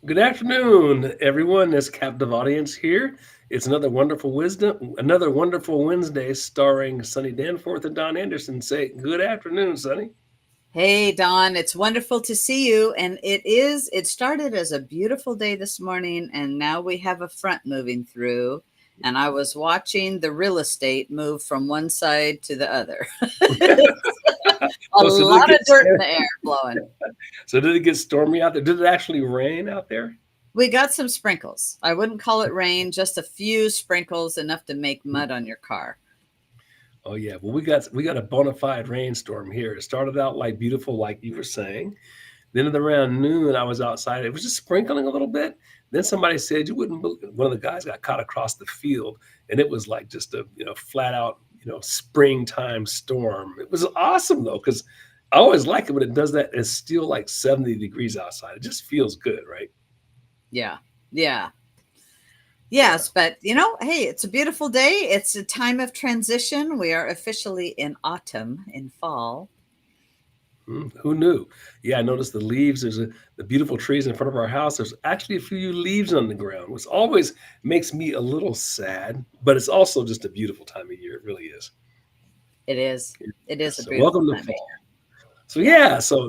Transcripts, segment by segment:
Good afternoon, everyone. This captive audience here. It's another wonderful Wednesday starring Sonny Danforth and Don Anderson. Say good afternoon, Sonny. Hey, Don, it's wonderful to see you. And it started as a beautiful day this morning, and now we have a front moving through. And I was watching the real estate move from one side to the other. A Oh, so did it lot get of dirt in the air blowing. so did it get stormy out there? Did it actually rain out there? We got some sprinkles. I wouldn't call it rain, just a few sprinkles, enough to make mud on your car. Oh yeah, well we got a bona fide rainstorm here. It started out like beautiful, like you were saying. Then at around noon, I was outside. It was just sprinkling a little bit. Then somebody said you wouldn't believe one of the guys got caught across the field, and it was like just a flat out springtime storm. It was awesome though, because I always like it when it does that. It's still like 70 degrees outside. It just feels good, right? Yeah. Yeah. Yeah. Yes, but hey, it's a beautiful day. It's a time of transition. We are officially in autumn, in fall. Who knew? Yeah, I noticed the leaves. The beautiful trees in front of our house. There's actually a few leaves on the ground, which always makes me a little sad, but it's also just a beautiful time of year. It really is. It is. It Yeah, is a so beautiful welcome to time of fall. year. So Yeah. yeah,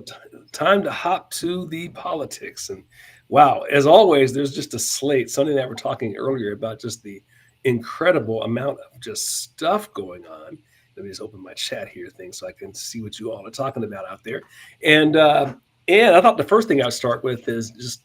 time to hop to the politics. And wow, as always, there's just a slate. Sonny and I were talking earlier about just the incredible amount of just stuff going on. Let me just open my chat here thing so I can see what you all are talking about out there. And and I thought the first thing I'd start with is just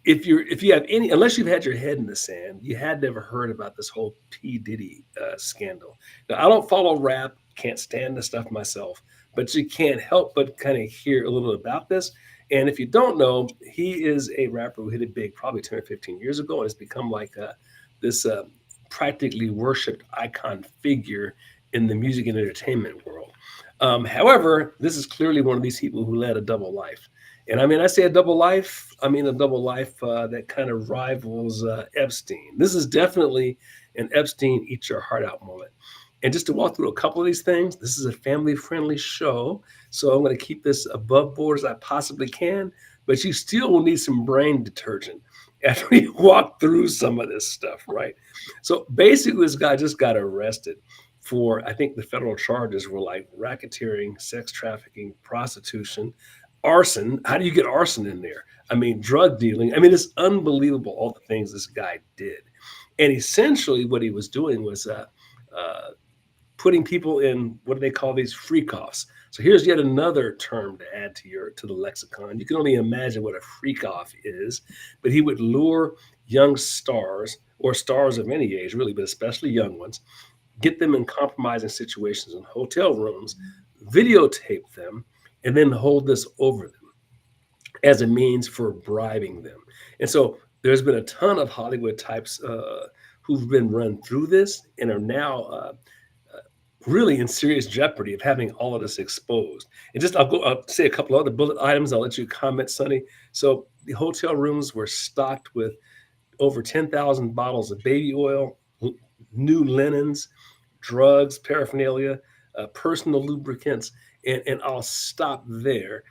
if you have any, unless you've had your head in the sand, you had never heard about this whole P Diddy scandal. Now I don't follow rap, can't stand the stuff myself, but you can't help but kind of hear a little about this. And if you don't know, he is a rapper who hit it big probably 10 or 15 years ago and has become like this practically worshipped icon figure in the music and entertainment world. However, this is clearly one of these people who led a double life. And I mean, I say a double life, I mean a double life that kind of rivals Epstein. This is definitely an Epstein eat your heart out moment. And just to walk through a couple of these things, this is a family friendly show. So I'm going to keep this above board as I possibly can, but you still will need some brain detergent after we walk through some of this stuff, right? So basically, this guy just got arrested for, I think the federal charges were like racketeering, sex trafficking, prostitution, arson. How do you get arson in there? I mean, drug dealing. I mean, it's unbelievable all the things this guy did. And essentially, what he was doing was uh, putting people in what do they call these freak offs. So here's yet another term to add to the lexicon. You can only imagine what a freak off is, but he would lure young stars or stars of any age, really, but especially young ones, get them in compromising situations in hotel rooms, videotape them, and then hold this over them as a means for bribing them. And so there's been a ton of Hollywood types who've been run through this and are now really in serious jeopardy of having all of this exposed. And just I'll say a couple other bullet items. I'll let you comment, Sonny. So the hotel rooms were stocked with over 10,000 bottles of baby oil, new linens, drugs, paraphernalia, personal lubricants, and I'll stop there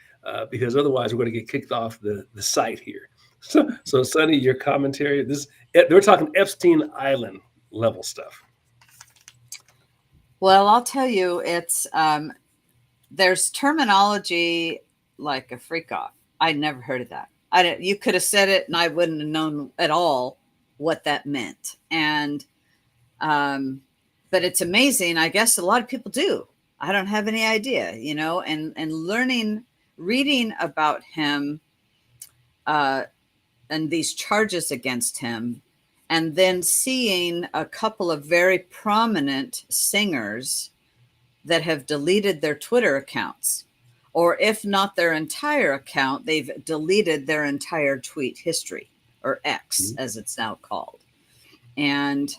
because otherwise we're going to get kicked off the site here. So Sonny, your commentary. This they're talking Epstein Island level stuff. Well, I'll tell you, it's there's terminology like a freak off. I'd never heard of that. I didn't, you could have said it, and I wouldn't have known at all what that meant. And um, but it's amazing. I guess a lot of people do. I don't have any idea, and learning, reading about him uh, and these charges against him, and then seeing a couple of very prominent singers that have deleted their Twitter accounts, or if not their entire account, they've deleted their entire tweet history, or X Mhm. as it's now called. And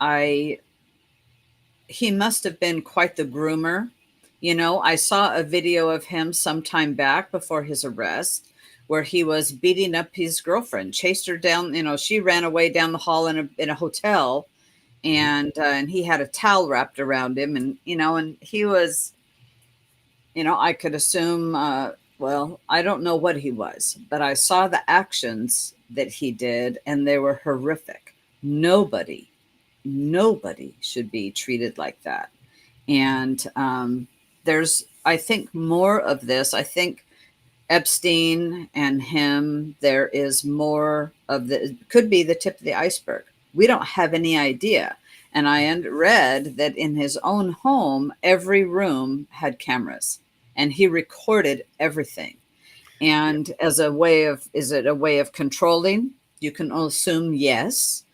I, he must have been quite the groomer. I saw a video of him sometime back before his arrest where he was beating up his girlfriend, chased her down. She ran away down the hall in a hotel, Mhm. and he had a towel wrapped around him, and he was, I could assume Well, I don't know what he was, but I saw the actions that he did and they were horrific. Nobody, nobody should be treated like that. And there's, I think, more of this. I think Epstein and him, there is more of the, could be the tip of the iceberg. We don't have any idea. And I read that in his own home, every room had cameras and he recorded everything. Yeah. And as a way of, is it a way of controlling? You can assume yes.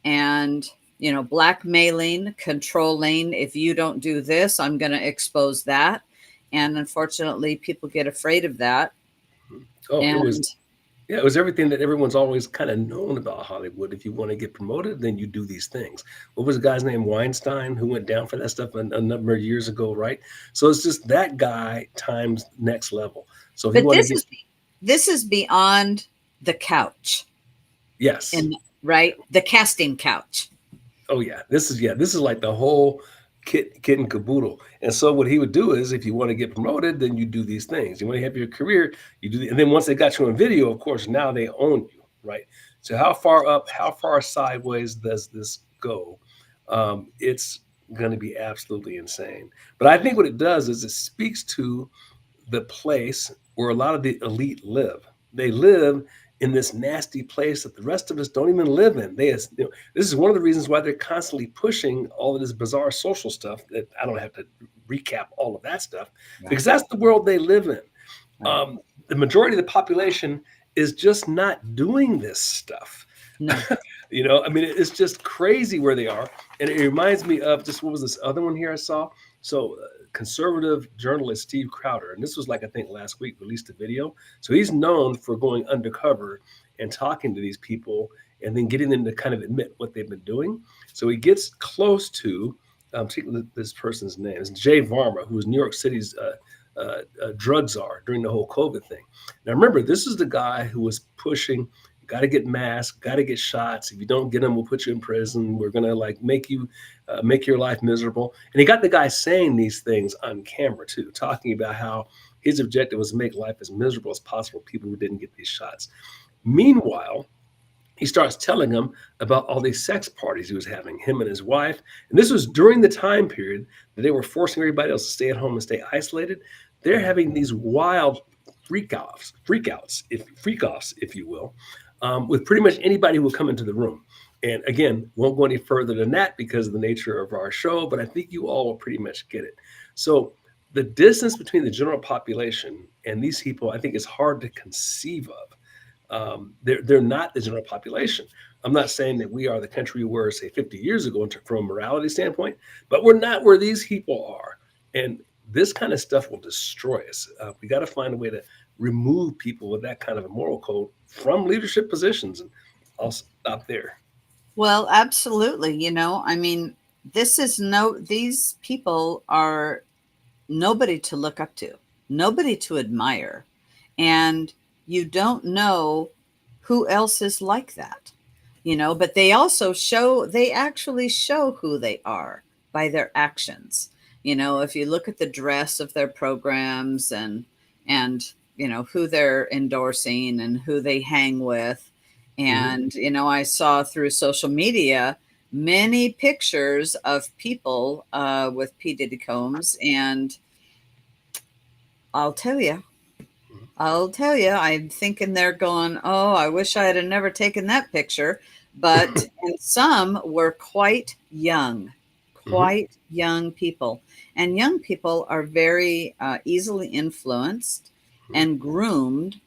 And, you know, blackmailing, controlling. If you don't do this, I'm going to expose that. And unfortunately, people get afraid of that. Oh, it was And yeah, it was everything that everyone's always kind of known about Hollywood. If you want to get promoted, then you do these things. What was the guy's name? Weinstein, who went down for that stuff a number of years ago, right? So it's just that guy times next level. So if you but want to get, this is beyond the couch, yes, and right, the casting couch. oh yeah, this is like the whole kit and caboodle. And so what he would do is, if you want to get promoted, then you do these things. You want to have your career, you do, and then once they got you on video, of course, now they own you, right? So how far up, how far sideways does this go? It's going to be absolutely insane. But I think what it does is it speaks to the place where a lot of the elite live. They live in this nasty place that the rest of us don't even live in. This is one of the reasons why they're constantly pushing all of this bizarre social stuff that I don't have to recap all of that stuff, Right, because that's the world they live in. right. The majority of the population is just not doing this stuff. No. I mean, it's just crazy where they are. And it reminds me of just, what was this other one here I saw? So, conservative journalist Steve Crowder, and this was like, I think last week, released a video. So he's known for going undercover and talking to these people and then getting them to kind of admit what they've been doing. So he gets close to, this person's name is Jay Varma, who was New York City's drug czar during the whole COVID thing. Now, remember, this is the guy who was pushing, got to get masks, got to get shots. If you don't get them, we'll put you in prison. We're gonna like make your life miserable. And he got the guy saying these things on camera too, talking about how his objective was to make life as miserable as possible for people who didn't get these shots. Meanwhile, he starts telling them about all these sex parties he was having, him and his wife. And this was during the time period that they were forcing everybody else to stay at home and stay isolated. They're having these wild freak offs, if you will, with pretty much anybody who will come into the room. And again, won't go any further than that because of the nature of our show, but I think you all will pretty much get it. So the distance between the general population and these people, I think, is hard to conceive of. They're not the general population. I'm not saying that we are the country we were, say, 50 years ago from a morality standpoint, but we're not where these people are. And this kind of stuff will destroy us. We got to find a way to remove people with that kind of a moral code from leadership positions. And I'll stop there. Well, absolutely. You know, I mean, this is no, these people are nobody to look up to, nobody to admire. And you don't know who else is like that, you know, but they also show, they actually show who they are by their actions. You know, if you look at the dress of their programs and, you know, who they're endorsing and who they hang with. Mm-hmm. And, you know, I saw through social media many pictures of people with P. Diddy Combs. And I'll tell you, I'll tell you, I'm thinking they're going, oh, I wish I had never taken that picture. But and some were Mm-hmm. quite young people. And young people are very easily influenced and groomed.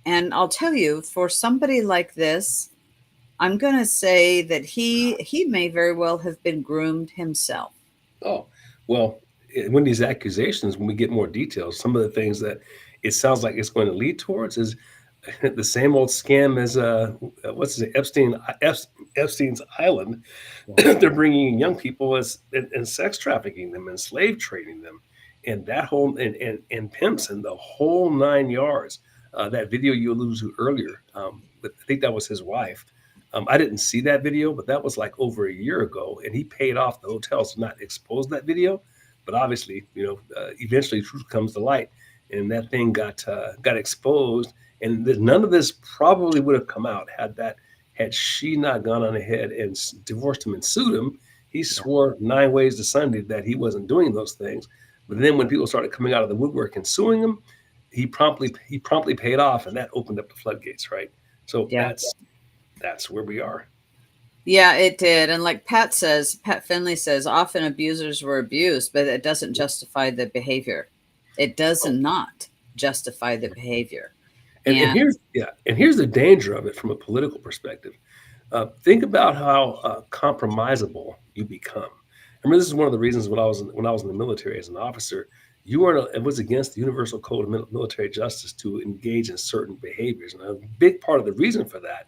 And I'll tell you, for somebody like this, I'm going to say that he may very well have been groomed himself. Oh, well, when these accusations, when we get more details, some of the things that it sounds like it's going to lead towards is the same old scam as what's it, Epstein's Island. They're bringing in young people as and sex trafficking them and slave trading them, and that whole and pimps and the whole 9 yards. That video you alluded to earlier, but I think that was his wife. I didn't see that video, but that was like over a year ago, and he paid off the hotels to not expose that video. But obviously, eventually truth comes to light, and that thing got exposed. And none of this probably would have come out had she not gone on ahead and divorced him and sued him. He Yeah. swore 9 ways to Sunday that he wasn't doing those things. But then when people started coming out of the woodwork and suing him, he promptly paid off, and that opened up the floodgates, right? So Yeah. that's where we are. Yeah, it did. And like Pat Finley says, often abusers were abused, but it doesn't justify the behavior. It does Oh, not justify the behavior. and And here's the danger of it from a political perspective. Think about how compromisable you become. I mean, this is one of the reasons when I was in the military as an officer, it was against the Universal Code of Military Justice to engage in certain behaviors, and a big part of the reason for that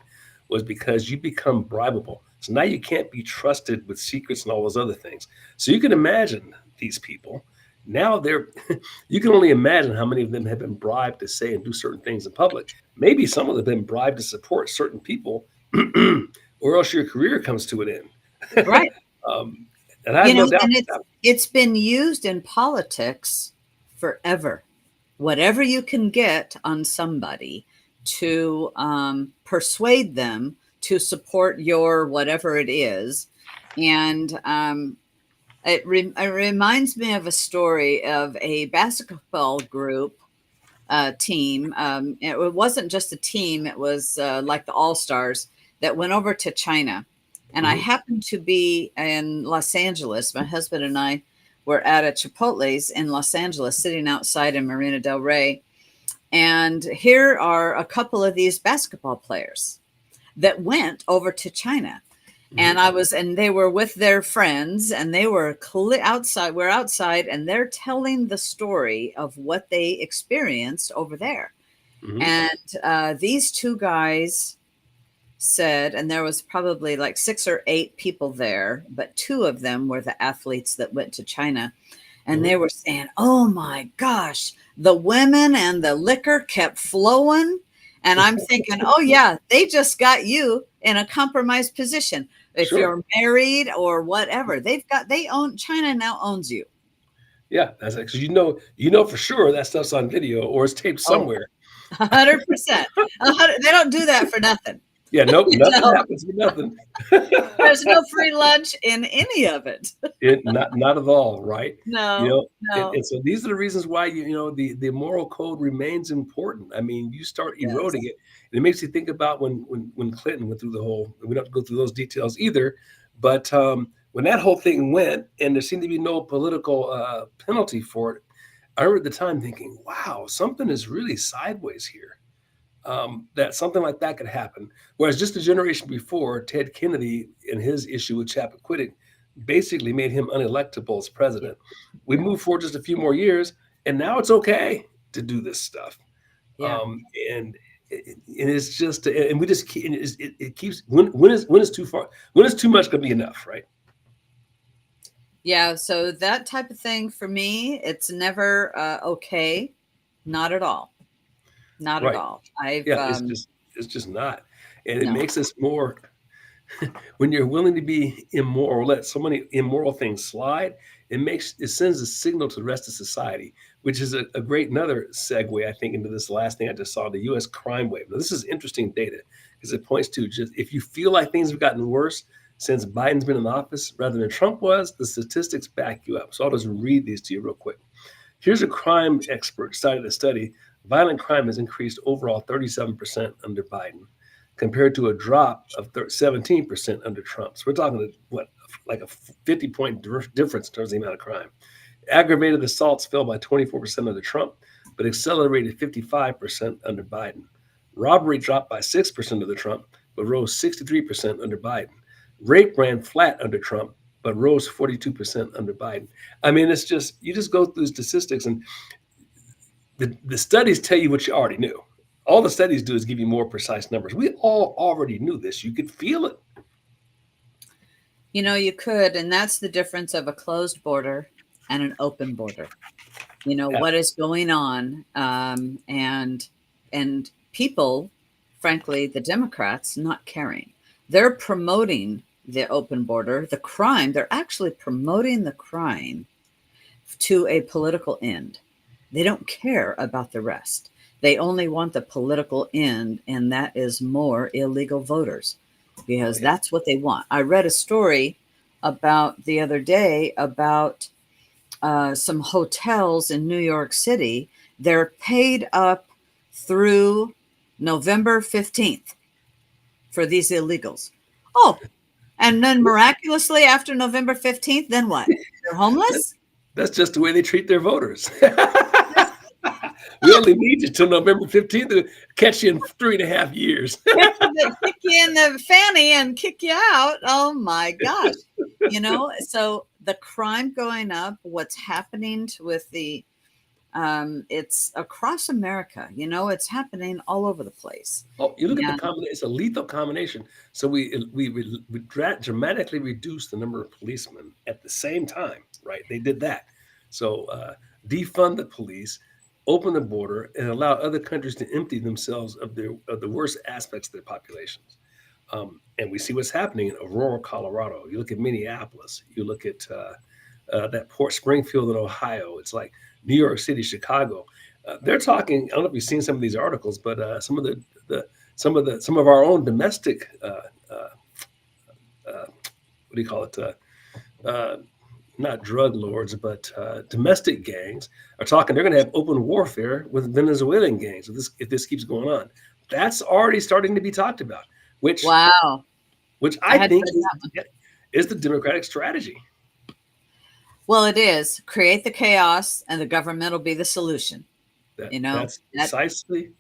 was because you become bribable. So now you can't be trusted with secrets and all those other things. So you can imagine these people. Now they're you can only imagine how many of them have been bribed to say and do certain things in public. Maybe some of them have been bribed to support certain people, or else your career comes to an end. right. um, and I have no doubt And that. it's been used in politics forever. Whatever you can get on somebody to persuade them to support your whatever it is. And it reminds me of a story of a basketball group team. It wasn't just a team, it was like the All Stars that went over to China. And I Mhm, happened to be in Los Angeles. My husband and I were at a Chipotle's in Los Angeles, sitting outside in Marina del Rey. And here are a couple of these basketball players that went over to China. mhm, And they were with their friends, and they were outside. We're outside, and they're telling the story of what they experienced over there. mhm, And these two guys said, and there was probably like 6 or 8 people there, but 2 of them were the athletes that went to China. And mhm. they were saying, oh my gosh, the women and the liquor kept flowing. And I'm thinking, oh yeah, they just got you in a compromised position. If Sure. you're married or whatever, they own, China now owns you. Yeah, that's because you know for sure that stuff's on video or it's taped Oh, somewhere. 100%. They don't do that for nothing. Yeah, nope, You nothing know, happens for nothing. there's no free lunch in any of it. Not at all, right? You No, know, and, no, and so these are the reasons why the moral code remains important. I mean, you start it eroding does. it, and it makes you think about when Clinton went through the whole. We don't have to go through those details either, but when that whole thing went, and there seemed to be no political penalty for it, I remember at the time thinking, "Wow, something is really sideways here." That something like that could happen. Whereas just a generation before, Ted Kennedy and his issue with Chappaquiddick basically made him unelectable as Yeah, president. We yeah, moved forward just a few more years, and now it's okay to do this stuff. yeah. Um, and and it's just, and we just it keeps when is too far, when is too much going to be enough, right? Yeah, so that type of thing for me, it's never okay. Not at all. Not at Right. all. I've Yeah, it's just not, and it no. makes us more when you're willing to be immoral, let so many immoral things slide, it sends a signal to the rest of society, which is a great another segue, I think, into this last thing I just saw, the US crime wave. Now, this is interesting data because it points to just if you feel like things have gotten worse since Biden's been in office rather than Trump was, the statistics back you up. So I'll just read these to you real quick. Here's a crime expert cited a study. Violent crime has increased overall 37% under Biden, compared to a drop of 17% under Trump. So we're talking what, like a 50-point difference in terms of the amount of crime. Aggravated assaults fell by 24% under Trump, but accelerated 55% under Biden. Robbery dropped by 6% under Trump, but rose 63% under Biden. Rape ran flat under Trump, but rose 42% under Biden. I mean, it's just, you just go through the statistics, and the studies tell you what you already knew. All the studies do is give you more precise numbers. We all already knew this. You could feel it. You know, you could, and that's the difference of a closed border and an open border. You know Yeah. what is going on, and people, frankly, the Democrats not caring. They're promoting the open border, the crime. They're actually promoting the crime to a political end. They don't care about the rest. They only want the political end, and that is more illegal voters, Oh because yeah. that's what they want. I read a story about the other day about some hotels in New York City. They're paid up through November 15th for these illegals. Oh, and then miraculously after November 15th, then what? They're That's homeless? that's just the way they treat their voters. We only need you till November 15th to catch you in 3.5 years. Kick you in the fanny and kick you out. Oh my gosh. So the crime going up, what's happening with the it's across America, it's happening all over the place. Oh, you look at the And combination; it's a lethal combination. So we dramatically reduced the number of policemen at the same time, right? They did that. So defund the police, open the border, and allow other countries to empty themselves of the worst aspects of their populations. And we see what's happening in Aurora, Colorado. You look at Minneapolis. You look at that Port Springfield in Ohio. It's like New York City, Chicago. They're talking. I don't know if you've seen some of these articles, but the some of our own domestic what do you call it? Uh, Not drug lords, but domestic gangs are talking. They're going to have open warfare with Venezuelan gangs if this keeps going on. That's already starting to be talked about, which wow, which I I hadn't think heard that one. is the Democratic strategy. Well, it is create the chaos and the government will be the solution. That's That precisely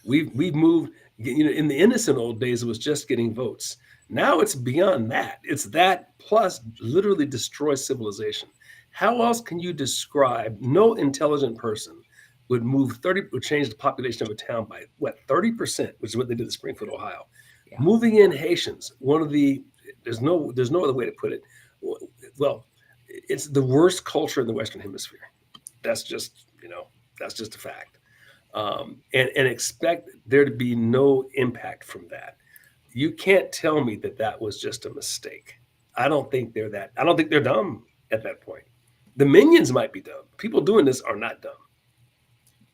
we've moved. In the innocent old days, it was just getting votes. Now it's beyond that. It's that plus literally destroy civilization. How else can you describe? No intelligent person would change the population of a town by what 30%, which is what they did in Springfield, Ohio. yeah. Moving in Haitians, one of the there's no other way to put it. Well, it's the worst culture in the Western Hemisphere. That's just that's just a fact. And expect there to be no impact from that. You can't tell me that that was just a mistake. I don't think they're that. I don't think they're dumb at that point. The minions might be dumb. People doing this are not dumb.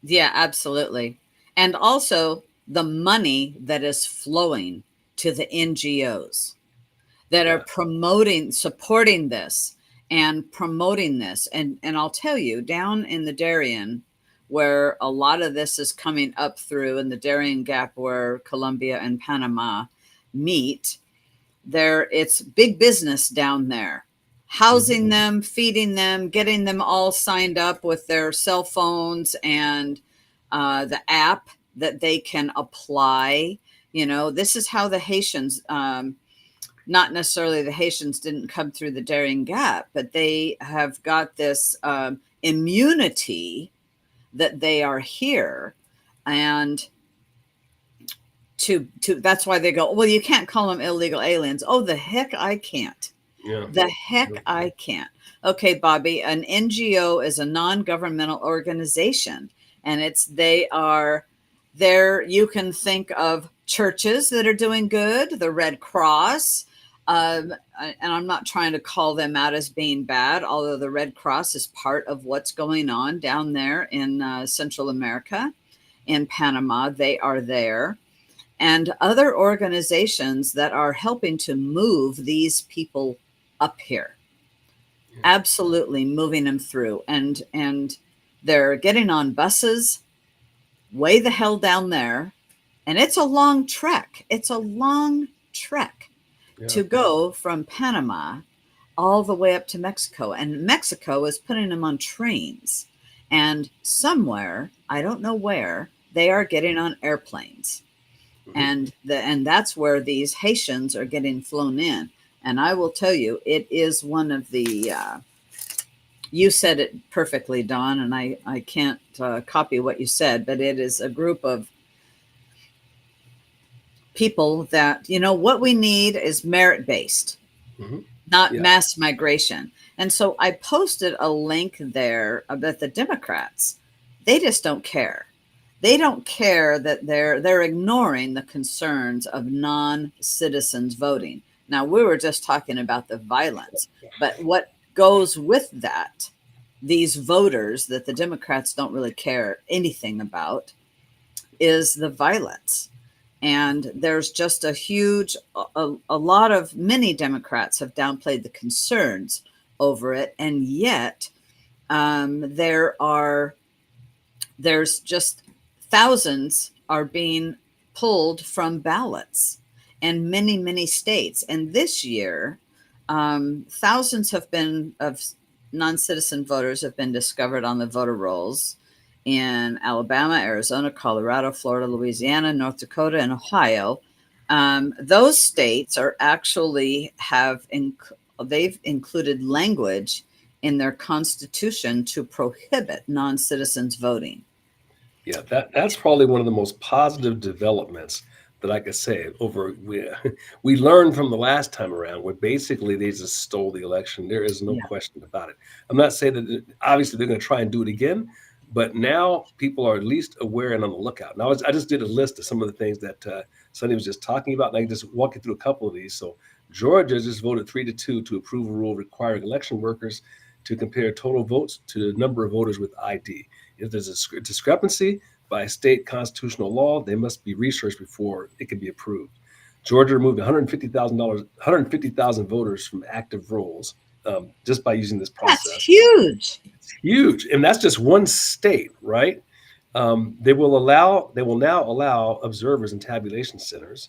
Yeah, absolutely. And also the money that is flowing to the NGOs that are Yeah. promoting, supporting this and promoting this. And I'll tell you, down in the Darien, where a lot of this is coming up through in the Darien Gap where Colombia and Panama meet, there it's big business down there. Mhm. Housing them, feeding them, getting them all signed up with their cell phones and the app that they can apply. This is how the Haitians, not necessarily the Haitians didn't come through the Darien Gap, but they have got this immunity that they are here. And to that's why they go, well, you can't call them illegal aliens. Oh, the heck I can't. Yeah. The heck I can't. Okay, Bobby, an NGO is a non-governmental organization, and they are there. You can think of churches that are doing good, the Red Cross, and I'm not trying to call them out as being bad, although the Red Cross is part of what's going on down there in Central America, in Panama. They are there, and other organizations that are helping to move these people up here, Yeah. absolutely moving them through, and they're getting on buses way the hell down there, and it's a long trek. It's a long trek Yeah. to go from Panama all the way up to Mexico, and Mexico is putting them on trains, and somewhere, I don't know where, they are getting on airplanes, Mhm. and that's where these Haitians are getting flown in. And I will tell you, it is one of the you said it perfectly, Don, and I can't copy what you said, but it is a group of people that, what we need is merit based, Mhm. not Yeah. mass migration. And so I posted a link there about the Democrats. They just don't care. They don't care that they're ignoring the concerns of non-citizens voting. Now we were just talking about the violence, but what goes with that these voters that the Democrats don't really care anything about is the violence. And there's just a huge, a lot of many Democrats have downplayed the concerns over it. And yet there are, there's just thousands are being pulled from ballots in many, many states. And this year, thousands have been of non-citizen voters have been discovered on the voter rolls in Alabama, Arizona, Colorado, Florida, Louisiana, North Dakota, and Ohio. Those states are actually they've included language in their constitution to prohibit non-citizens voting. Yeah, that's probably one of the most positive developments that I could say over we learned from the last time around where basically they just stole the election. There is no Yeah. question about it. I'm not saying that obviously they're going to try and do it again, but now people are at least aware and on the lookout. Now I just did a list of some of the things that Sonny was just talking about, and I can just walk you through a couple of these. So Georgia just voted 3-2 to approve a rule requiring election workers to compare total votes to the number of voters with ID. If there's a discrepancy by state constitutional law, they must be researched before it can be approved. Georgia removed 150,000 voters from active rolls just by using this That's process. huge. It's huge, and that's just one state, right? They will now allow observers in tabulation centers.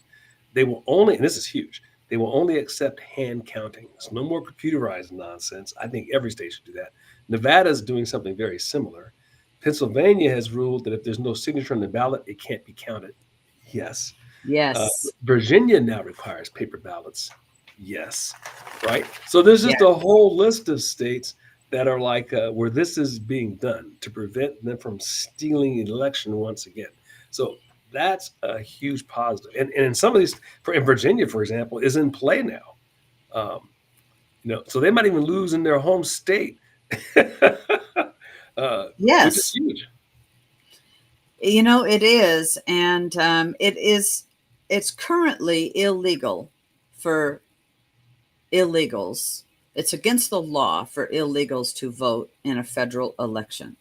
They will only, and this is huge, they will only accept hand counting. So no more computerized nonsense. I think every state should do that. Nevada is doing something very similar. Pennsylvania has ruled that if there's no signature on the ballot, it can't be counted. Yes. Uh, Yes. Virginia now requires paper ballots. Yes. Right. So there's Yeah. just a whole list of states that are like where this is being done to prevent them from stealing an election once again. So that's a huge positive. And in some of these, in Virginia, for example, is in play now. Um, so they might even lose in their home state, which is Yes. huge. It is. And it's currently illegal for illegals. It's against the law for illegals to vote in a federal election.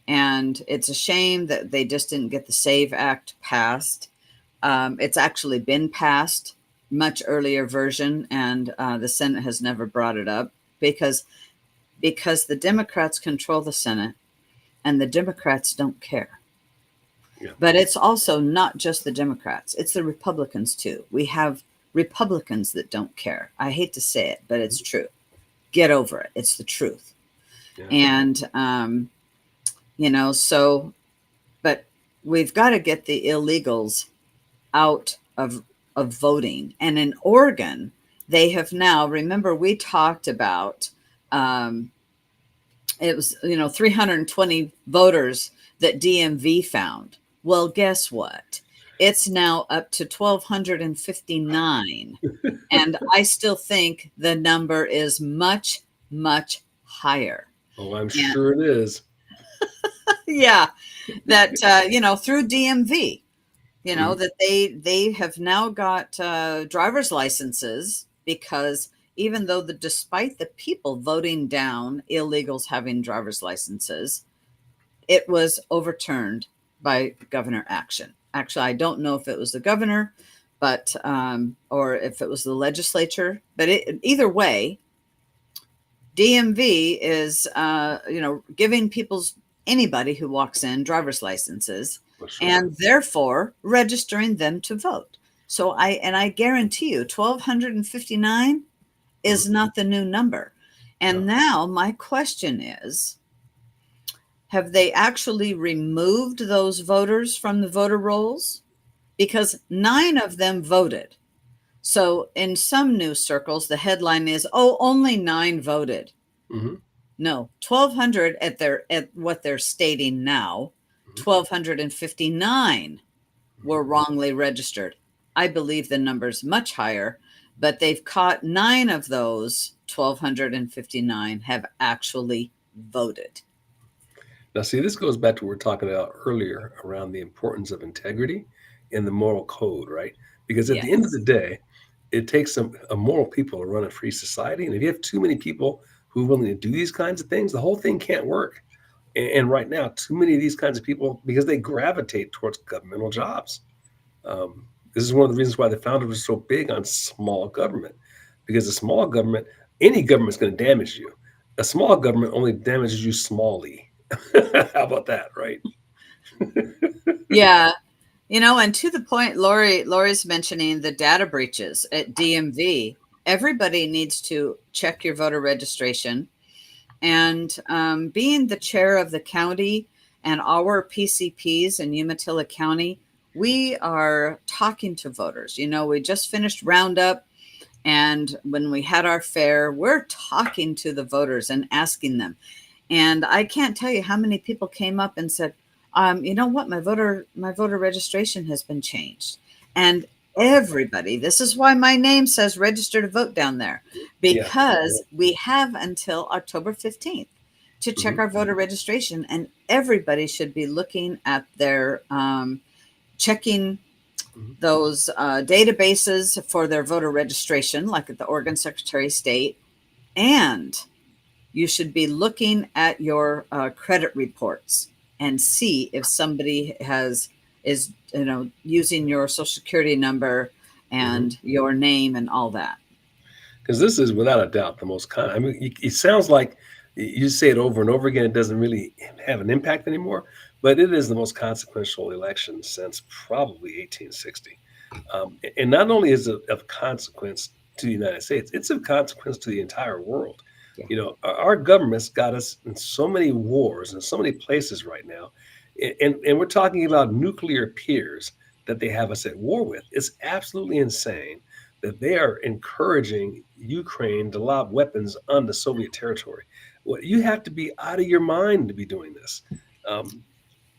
And it's a shame that they just didn't get the SAVE Act passed. It's actually been passed, much earlier version, and the Senate has never brought it up because the Democrats control the Senate and the Democrats don't care. Yeah. But it's also not just the Democrats, it's the Republicans too. We have Republicans that don't care. I hate to say it, but it's true. Get over it. It's the truth. Yeah. And, so, but we've got to get the illegals out of voting. And in Oregon, they have now, remember, we talked about, it was, 320 voters that DMV found. Well, guess what? It's now up to 1,259. And I still think the number is much, much higher. Oh, I'm sure it is. Yeah. That, through DMV, that they have now got driver's licenses because even though despite the people voting down illegals having driver's licenses, it was overturned by governor action. Actually, I don't know if it was the governor, but or if it was the legislature. But either way, DMV is giving anybody who walks in driver's licenses, Sure. and therefore registering them to vote. So I guarantee you, 1,259 is not the new number. And now my question is, have they actually removed those voters from the voter rolls? Because 9 of them voted. So in some news circles, the headline is, "Oh, only 9 voted." Mm-hmm. No, 1,200 at what they're stating now. 1,259 were wrongly registered. I believe the number's much higher, but they've caught 9 of those 1,259 have actually voted. Now, see, this goes back to what we were talking about earlier around the importance of integrity and the moral code, right? Because at the end of Yes. the day, it takes a moral people to run a free society. And if you have too many people who are willing to do these kinds of things, the whole thing can't work. And right now, too many of these kinds of people, because they gravitate towards governmental jobs. Um, this is one of the reasons why the founder was so big on small government, because a small government, any government's going to damage you. A small government only damages you smallly. How about that, right? Yeah. And to the point, Lori's mentioning the data breaches at DMV. Everybody needs to check your voter registration. And being the chair of the county and our PCPs in Umatilla County, we are talking to voters. We just finished Roundup. And when we had our fair, we're talking to the voters and asking them. And I can't tell you how many people came up and said, you know what, my voter registration has been changed. And everybody, this is why my name says register to vote down there, Yeah. because we have until October 15th to check Hmm. our voter registration. And everybody should be looking at their checking Hmm. those databases for their voter registration, like at the Oregon Secretary of State. And you should be looking at your credit reports and see if somebody is using your social security number Hmm. and your name and all that. Because this is without a doubt the most common. I mean, it sounds like you say it over and over again. It doesn't really have an impact anymore, but it is the most consequential election since probably 1860. And not only is it of consequence to the United States, it's of consequence to the entire world. Yeah. Our government's got us in so many wars and so many places right now, and we're talking about nuclear peers that they have us at war with. It's absolutely insane that they are encouraging Ukraine to lob weapons onto Soviet territory. Well, you have to be out of your mind to be doing this. Um,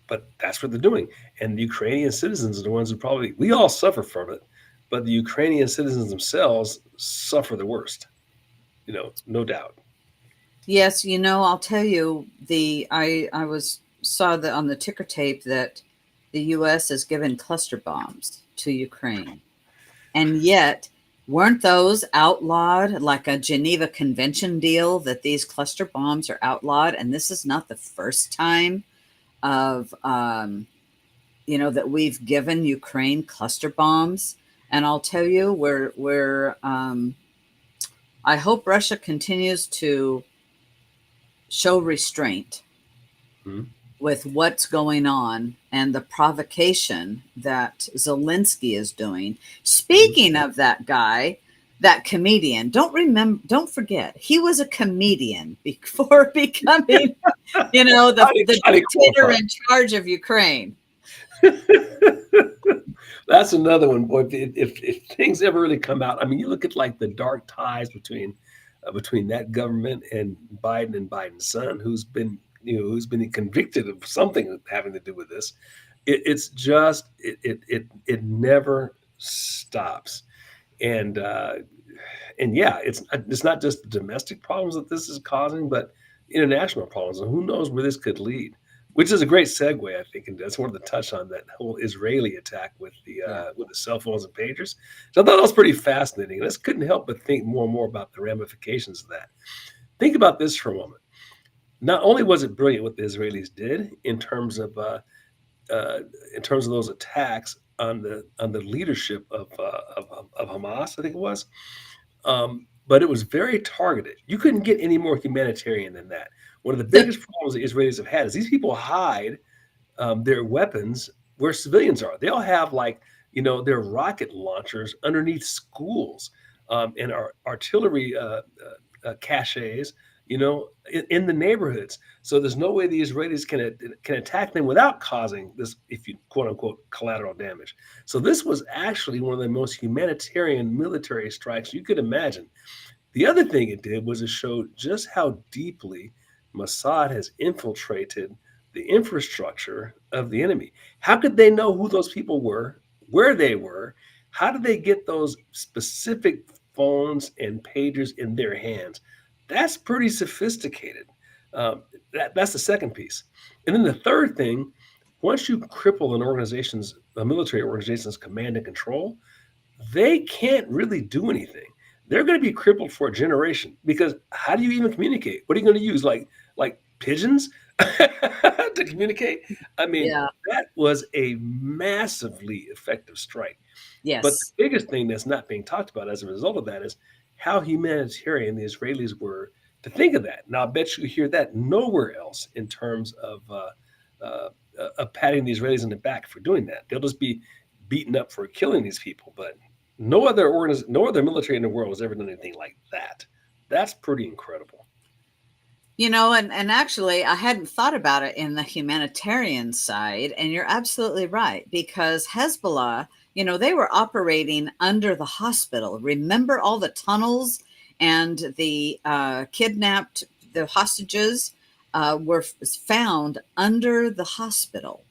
but that's what they're doing. And the Ukrainian citizens are the ones who probably, we all suffer from it, but the Ukrainian citizens themselves suffer the worst, no doubt. Yes, I'll tell you, I was saw that on the ticker tape that the US has given cluster bombs to Ukraine. And yet, weren't those outlawed, like a Geneva Convention deal, that these cluster bombs are outlawed? And this is not the first time of that we've given Ukraine cluster bombs. And I'll tell you, I hope Russia continues to show restraint Mhm. with what's going on and the provocation that Zelensky is doing. Mhm. Speaking of that guy, that comedian, don't forget, he was a comedian before becoming, the Highly dictator qualified. in charge of Ukraine. That's another one, boy. If things ever really come out, I mean, you look at like the dark ties between that government and Biden's son, who's been convicted of something having to do with this. It's just it never stops, and yeah, it's not just the domestic problems that this is causing, but international problems, and who knows where this could lead. Which is a great segue, I think, and that's one of the touch on that whole Israeli attack Yeah. with the cell phones and pagers. So I thought that was pretty fascinating, and I just couldn't help but think more and more about the ramifications of that. Think about this for a moment. Not only was it brilliant what the Israelis did uh, in terms of those attacks on the leadership of Hamas, I think it was, but it was very targeted. You couldn't get any more humanitarian than that. One of the biggest problems the Israelis have had is these people hide their weapons where civilians are. They all have their rocket launchers underneath schools and artillery caches, in the neighborhoods. So there's no way the Israelis can attack them without causing this, if you quote unquote, collateral damage. So this was actually one of the most humanitarian military strikes you could imagine. The other thing it did was it showed just how deeply Mossad has infiltrated the infrastructure of the enemy. How could they know who those people were, where they were? How did they get those specific phones and pagers in their hands? That's pretty sophisticated. Um, that's the second piece. And then the third thing, once you cripple a military organization's command and control, they can't really do anything. they're going to be crippled for a generation because how do you even communicate? What are you going to use? Like pigeons to communicate? I mean, Yeah. that was a massively effective strike. But the Yes. biggest thing that's not being talked about as a result of that is how humanitarian the Israelis were to think of that. Now, I bet you hear that nowhere else in terms uh, of patting the Israelis in the back for doing that. They'll just be beaten up for killing these people. But no other military in the world has ever done anything like that. That's pretty incredible. And actually, I hadn't thought about it in the humanitarian side, and you're absolutely right because Hezbollah, they were operating under the hospital. Remember all the tunnels and the kidnapped, the hostages were found under the hospital.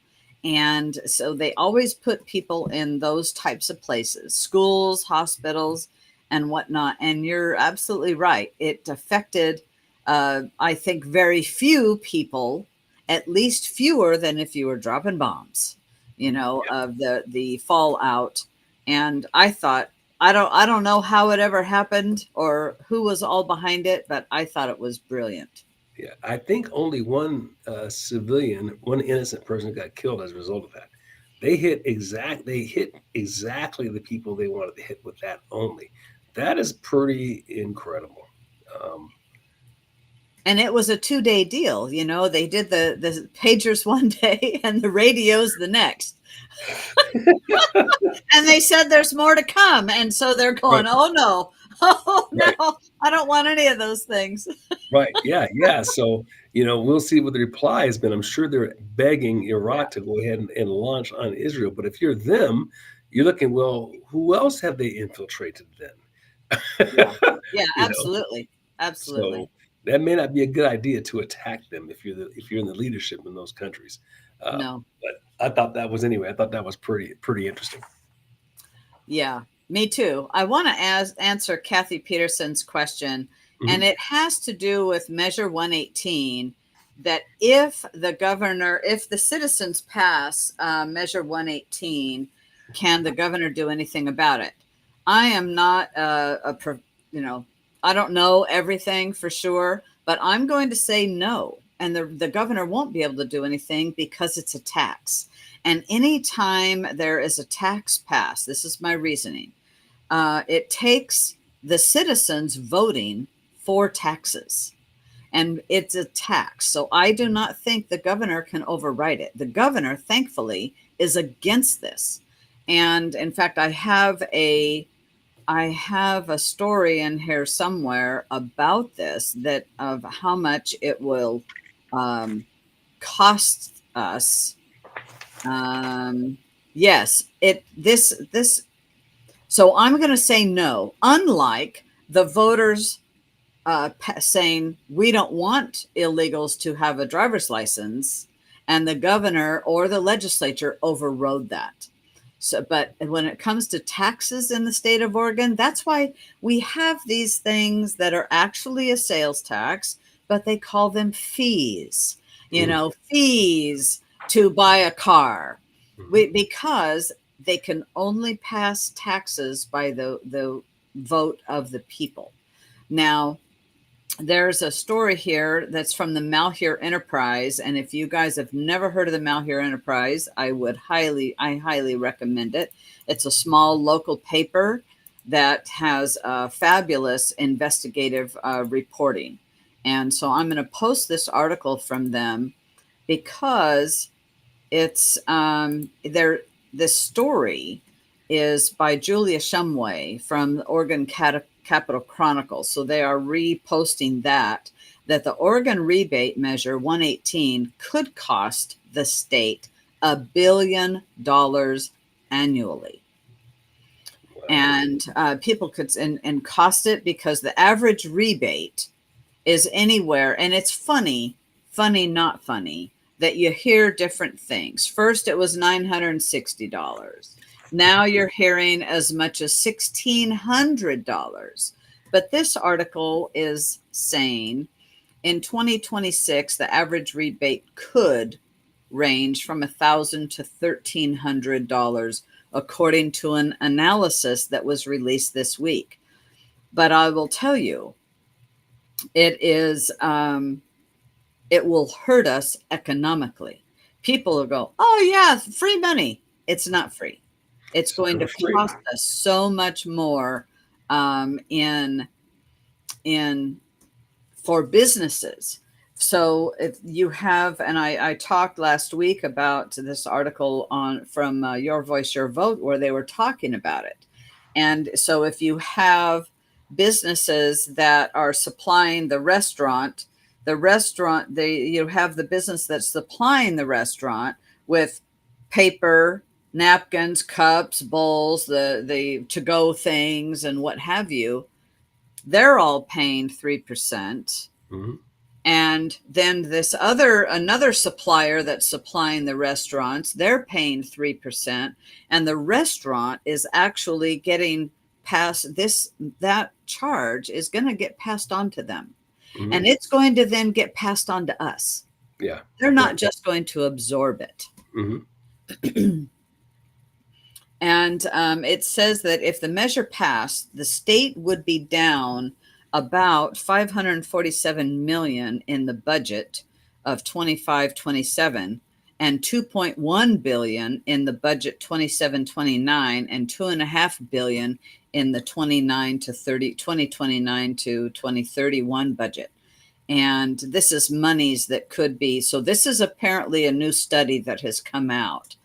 And so they always put people in those types of places, schools, hospitals, and whatnot. And you're absolutely right. It affected I think very few people, at least fewer than if you were dropping bombs, of the fallout. And I thought, I don't know how it ever happened or who was all behind it, but I thought it was brilliant. Yeah, I think only one civilian, one innocent person got killed as a result of that. They hit exactly the people they wanted to hit with that only. That is pretty incredible. Um, And it was a 2-day deal. They did the pagers one day and the radios the next. And they said there's more to come. And so they're right, going, oh no, oh right, no, I don't want any of those things. right. Yeah, yeah. So we'll see what the reply has been. I'm sure they're begging Yeah. Iraq to go ahead and launch on Israel. But if you're them, you're looking, well, who else have they infiltrated then? Yeah. Yeah, you know. absolutely. So Absolutely. that may not be a good idea to attack them if you're in the leadership in those countries. No. But I thought that was anyway. I thought that was pretty interesting. Yeah, me too. I want to answer Kathy Peterson's question, and Hmm. it has to do with Measure 118 that if the citizens pass Measure 118, can the governor do anything about it? I am not you know, I don't know everything for sure, but I'm going to say no. And the governor won't be able to do anything because it's a tax. And anytime there is a tax passed, this is my reasoning, it takes the citizens voting for taxes. And it's a tax. So I do not think the governor can override it. The governor, thankfully, is against this. And in fact, I have a story in here somewhere about this, that of how much it will um, cost us. Um, yes, it this. So I'm going to say no. Unlike the voters saying we don't want illegals to have a driver's license, and the governor or the legislature overrode that. So, but when it comes to taxes in the state of Oregon, that's why we have these things that are actually a sales tax, but they call them fees. Hmm. Fees to buy a car, Hmm. because they can only pass taxes by the vote of the people. Now, there's a story here that's from the Malheur Enterprise, and if you guys have never heard of the Malheur Enterprise, I highly recommend it. It's a small local paper that has fabulous investigative reporting, and so I'm going to post this article from them because it's there. This story is by Julia Shumway from the Oregon Capital Chronicle. So they are reposting that the Oregon rebate measure 118 could cost the state $1 billion annually. Wow. And people could and cost it because the average rebate is anywhere, and it's funny, not funny, that you hear different things. First it was $960. Now you're hearing as much as $1,600. But this article is saying in 2026 the average rebate could range from $1,000 to $1,300, according to an analysis that was released this week. But I will tell you, it is it will hurt us economically. People will go, "Oh yeah, free money." It's not free. It's It's going never to free. cost us so much more in in for businesses. So if you have, and I talked last week about this article on from Your Voice, Your Vote, where they were talking about it. And so if you have businesses that are supplying the restaurant, you have the business that's supplying the restaurant with paper, napkins, cups, bowls, the to go things, and what have you. They're all paying 3%. Mm-hmm. And then this other another supplier that's supplying the restaurants, they're paying 3%, and the restaurant is actually getting passed this that charge is going to get passed on to them, Mm-hmm. and it's going to then get passed on to us. Yeah. They're Right. not just going to absorb it. Mm-hmm. And it says that if the measure passed, the state would be down about 547 million in the budget of 25-27, and 2.1 billion in the budget 27-29, and 2.5 billion in the 2029 to 2031 budget. And this is monies that could be, so this is apparently a new study that has come out,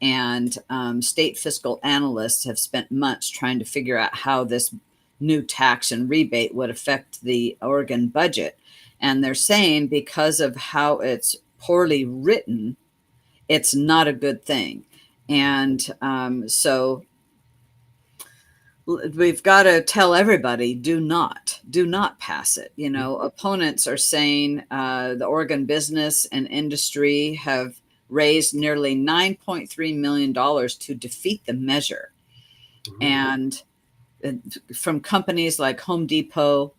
and state fiscal analysts have spent months trying to figure out how this new tax and rebate would affect the Oregon budget. And they're saying because of how it's poorly written, it's not a good thing. And so we've got to tell everybody, do not pass it. You know, opponents are saying the Oregon business and industry have raised nearly $9.3 million to defeat the measure. Mm-hmm. And from companies like Home Depot,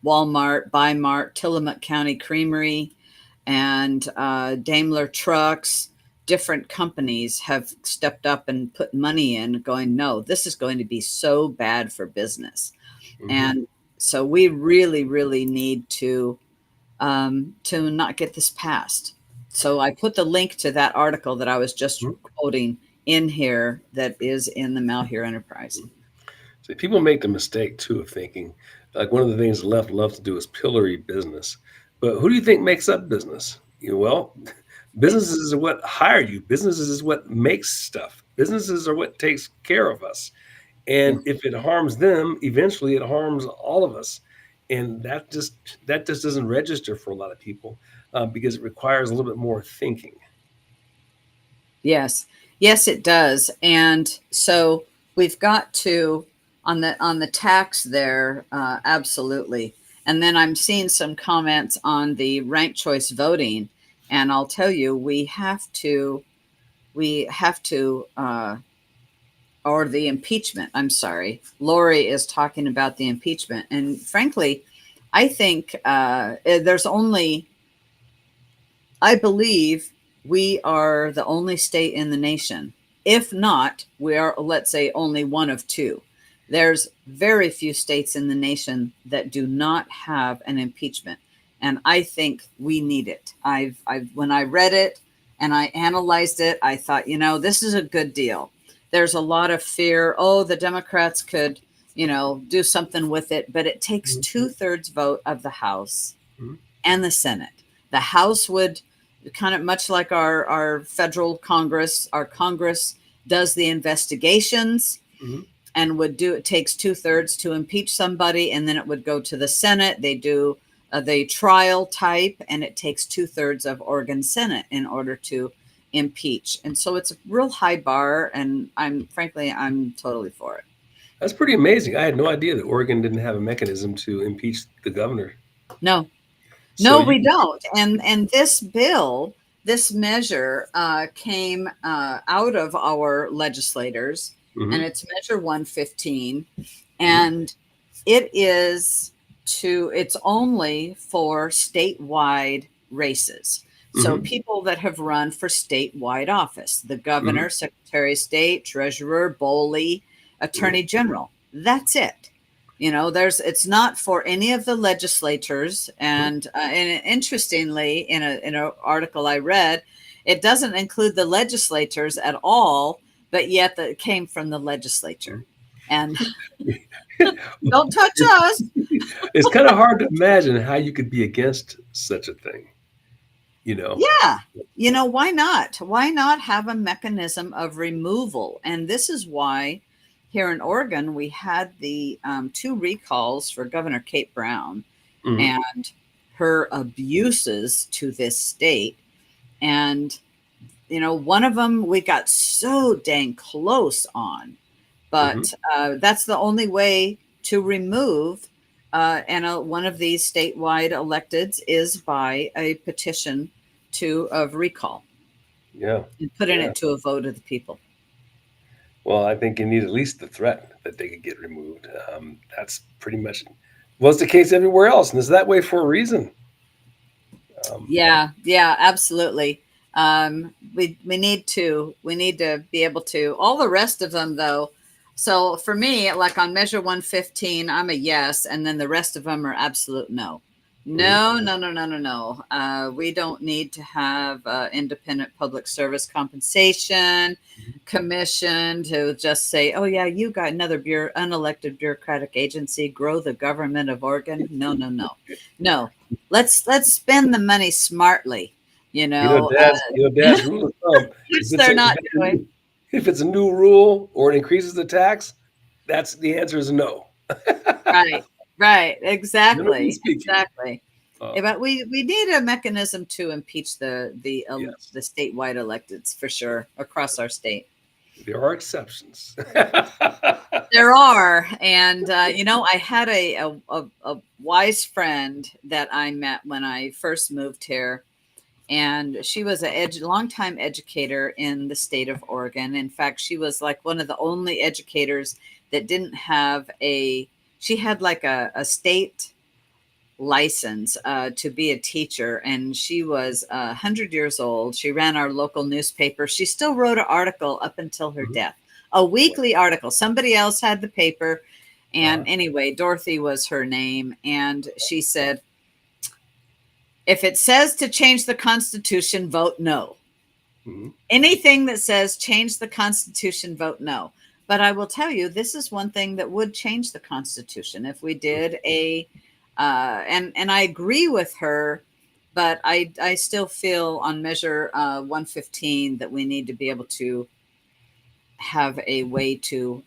Walmart, Bi-Mart, Tillamook County Creamery, and Daimler Trucks, different companies have stepped up and put money in, going, no, this is going to be so bad for business. Mm-hmm. And so we really, really need to not get this passed. So I put the link to that article that I was just Mm-hmm. quoting in here that is in the Malheur Enterprise. See, people make the mistake too of thinking like one of the things the left loves to do is pillory business. But who do you think makes up business? Well, businesses are what hire you. Businesses is what makes stuff. Businesses are what takes care of us. Yeah. And if it harms them, eventually it harms all of us. And that just doesn't register for a lot of people because it requires a little bit more thinking. Yes. Yes, it does. And so we've got to on the tax there, absolutely. And then I'm seeing some comments on the ranked choice voting, and I'll tell you, we have to or the impeachment. I'm sorry. Lori is talking about the impeachment, and frankly, I think there's only I believe we are the only state in the nation. If not, we are, let's say, only one of two. There's very few states in the nation that do not have an impeachment. And I think we need it. When I read it and I analyzed it, I thought, this is a good deal. There's a lot of fear. Oh, the Democrats could, do something with it, but it takes Mm-hmm. 2/3 vote of the House Mm-hmm. and the Senate. The House would kind of much like our federal Congress, our Congress does the investigations Mm-hmm. and would do it takes 2/3 to impeach somebody, and then it would go to the Senate. They do the trial type, and it takes 2/3 of Oregon Senate in order to impeach. And so it's a real high bar, and I'm totally for it. That's pretty amazing. I had no idea that Oregon didn't have a mechanism to impeach the governor. No, So no, you, we don't. And this bill, this measure came out of our legislators, and mm-hmm. it's Measure 115, Mm-hmm. and it's only for statewide races. So Mm-hmm. people that have run for statewide office, the Mm-hmm. governor, secretary of state, treasurer, Boley, Mm-hmm. attorney general. That's it. There's it's not for any of the legislators, and interestingly, in an article I read, it doesn't include the legislators at all, but yet it came from the legislature, and don't touch it's, us. it's kind of hard to imagine how you could be against such a thing, you know. Yeah. Why not? Why not have a mechanism of removal? And this is why here in Oregon, we had the two recalls for Governor Kate Brown Hmm. and her abuses to this state. And, one of them we got so dang close on, Hmm. but that's the only way to remove. One of these statewide electeds is by a petition of recall Yeah, and putting yeah. it to a vote of the people. Well, I think you need at least the threat that they could get removed. That's pretty much was the case everywhere else, and it's that way for a reason. Um, Yeah, yeah, absolutely. We need to be able to. All the rest of them, though. So for me, like on measure 115, I'm a yes, and then the rest of them are absolute no. mhm. No, no, no, no, no, no. We don't need to have independent public service compensation commission to just say, "Oh yeah, you got another unelected bureaucratic agency. Grow the government of Oregon." No, no, no, no. Let's spend the money smartly. You You know, know, Dad's rule of thumb: which if it's they're a, not doing. if it's a new rule or it increases the tax, that's the answer is no. Right, right, Generally exactly, speaking, exactly. Yeah, um, but we need a mechanism to impeach yes, the statewide electeds for sure across our state. there are exceptions. There are, and I had a wise friend that I met when I first moved here, and she was a longtime educator in the state of Oregon. In fact, she was like one of the only educators that didn't have a. She had like a state license to be a teacher, and she was 100 years old. She ran our local newspaper. She still wrote an article up until her Mhm. death, a Wow. weekly article. Somebody else had the paper, and Uh-huh. anyway, Dorothy was her name, and she said, if it says to change the Constitution, vote no. Mhm. Anything that says change the Constitution, vote no. But I will tell you, this is one thing that would change the Constitution if we did and I agree with her, but I still feel on measure 115 that we need to be able to have a way to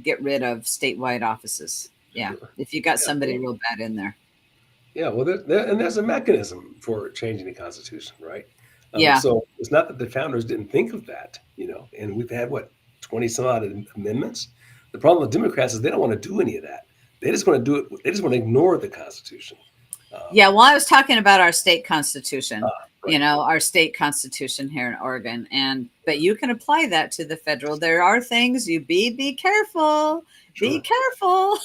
get rid of statewide offices. Yeah, Sure. if you got Yeah. somebody Well, real bad in there. yeah. Well, and there's a mechanism for changing the Constitution, right? Yeah, So it's not that the founders didn't think of that, and we've had what 20 some odd amendments. The problem with Democrats is they don't want to do any of that. They just want to do it. They just want to ignore the Constitution. Um, yeah. Well, I was talking about our state constitution, right. our state constitution here in Oregon. But you can apply that to the federal. There are things be careful, be Sure. careful.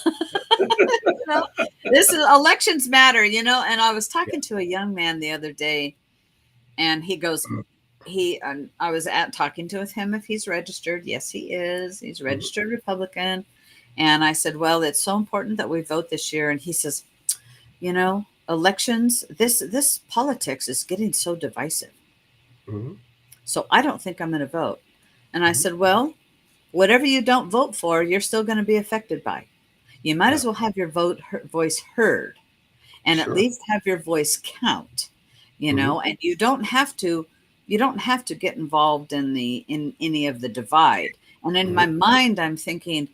know, this is elections matter, and I was Yeah. talking to a young man the other day, and he goes, I was at talking to him if he's registered. Yes, he is. He's Mhm. registered Republican. And I said, well, it's so important that we vote this year. And he says, elections, this politics is getting so divisive. Mhm. So I don't think I'm going to vote. And I Mhm. said, well, whatever you don't vote for, you're still going to be affected by. You might Yeah. as well have your voice heard and at Sure. least have your voice count, Mhm. and you don't have to get involved in any of the divide. And in Mhm. my mind I'm thinking,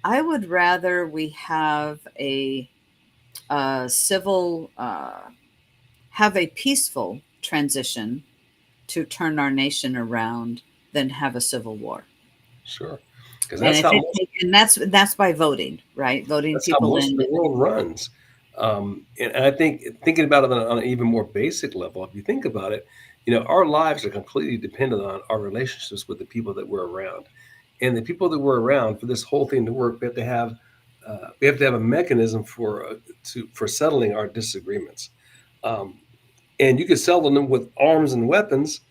I would rather we have a peaceful transition to turn our nation around than have a civil war. Sure. Because And that's if how it most and that's by voting, right? Voting That's how people most in. of the world runs. And I think thinking about it on an even more basic level, if you think about it, our lives are completely dependent on our relationships with the people that we're around. And the people that we're around, for this whole thing to work, we have to have a mechanism for settling our disagreements. Um, and you can settle them with arms and weapons,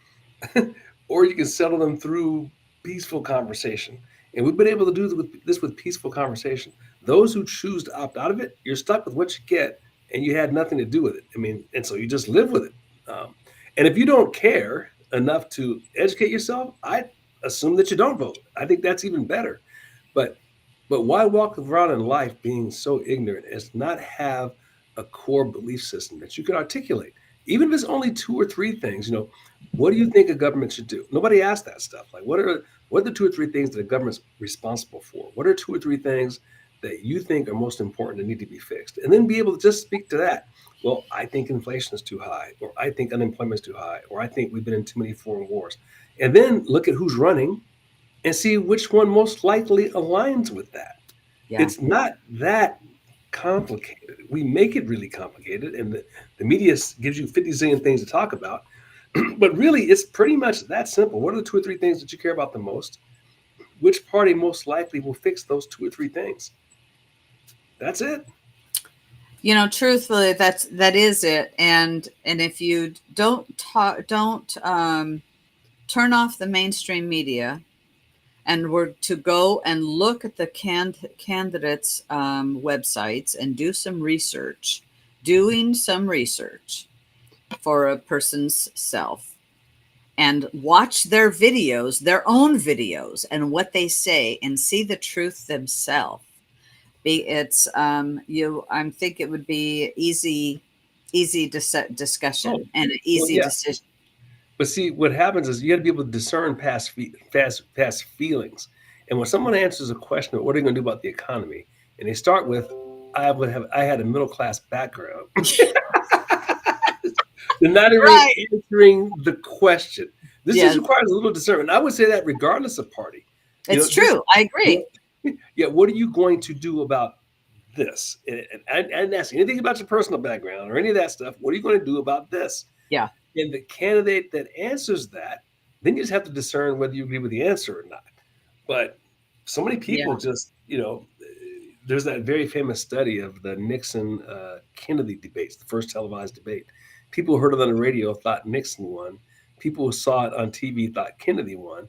or you can settle them through peaceful conversation. And we've been able to do this with peaceful conversation those who choose to opt out of it, you're stuck with what you get, and you had nothing to do with it. I mean, and so you just live with it. Um, and if you don't care enough to educate yourself, I assume that you don't vote. I think that's even better. But why walk around in life being so ignorant as not have a core belief system that you can articulate? Even if it's only two or three things, what do you think a government should do? Nobody asked that stuff. Like, what are the two or three things that a government's responsible for? What are two or three things that you think are most important and need to be fixed? And then be able to just speak to that. Well, I think inflation is too high, or I think unemployment is too high, or I think we've been in too many foreign wars. And then look at who's running and see which one most likely aligns with that. Yeah. It's not that complicated. We make it really complicated, and the media gives you 50 zillion things to talk about. But really, it's pretty much that simple. What are the two or three things that you care about the most? Which party most likely will fix those two or three things? That's it. Truthfully, that is it. And if you don't turn off the mainstream media and were to go and look at the candidates' websites and doing some research for a person's self, and watch their videos, their own videos, and what they say, and see the truth themselves. It's you. I think it would be easy Oh, discussion and an well, easy yeah. decision. But see, what happens is you got to be able to discern past feelings. And when someone answers a question, what are you going to do about the economy? And they start with, I had a middle class background. They're not even Right. answering the question. This just Yes, requires a little discernment. I would say that regardless of party, it's just true. I agree. what, yeah, what are you going to do about this? And I didn't ask you anything about your personal background or any of that stuff. What are you going to do about this? Yeah. And the candidate that answers that, then you just have to discern whether you agree with the answer or not. But so many people Yeah. just, there's that very famous study of the Nixon Kennedy debates, the first televised debate. People who heard it on the radio thought Nixon won. People who saw it on TV thought Kennedy won.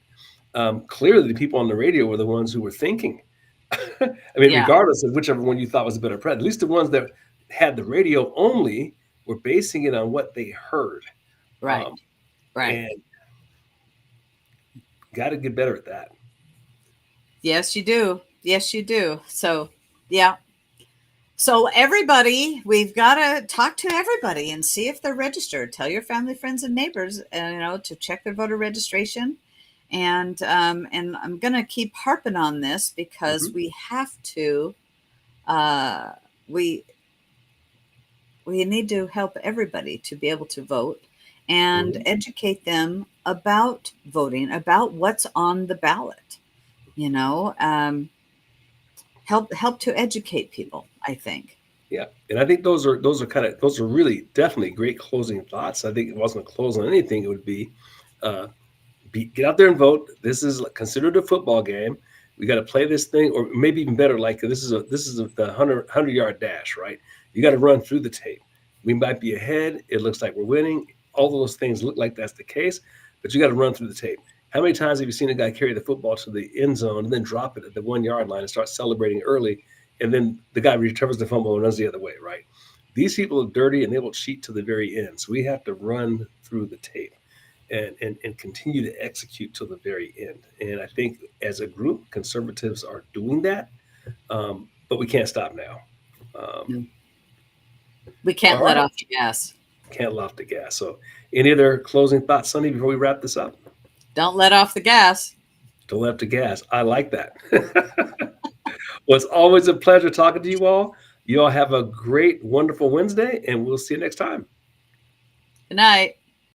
Clearly, the people on the radio were the ones who were thinking. I mean, Yeah. regardless of whichever one you thought was a better president, at least the ones that had the radio only were basing it on what they heard. Right. Um, Right. and got to get better at that. Yes, you do. Yes, you do. So, yeah. So everybody, we've got to talk to everybody and see if they're registered. Tell your family, friends, and neighbors, to check their voter registration. And I'm going to keep harping on this because Hmm. we have to. Uh, we we need to help everybody to be able to vote and Hmm. educate them about voting, about what's on the ballot. You know, help to educate people. I think. Yeah, and I think those are really definitely great closing thoughts. I think if it wasn't a close on anything, it would uh, get out there and vote. This is considered a football game. We got to play this thing, or maybe even better, like the 100 yard dash, right? You got to run through the tape. We might be ahead. It looks like we're winning. All those things look like that's the case, but you got to run through the tape. How many times have you seen a guy carry the football to the end zone and then drop it at the 1 yard line and start celebrating early, and then the guy recovers the fumble and runs the other way, right? These people are dirty and they will cheat to the very end. So we have to run through the tape and continue to execute till the very end. And I think as a group, conservatives are doing that, but we can't stop now. Um, No, we all can't let right, off the gas. can't let off the gas. So, any other closing thoughts, Sonny, before we wrap this up? Don't let off the gas. Don't let off the gas. I like that. Well, it's always a pleasure talking to you all. You all have a great, wonderful Wednesday, and we'll see you next time. Good night.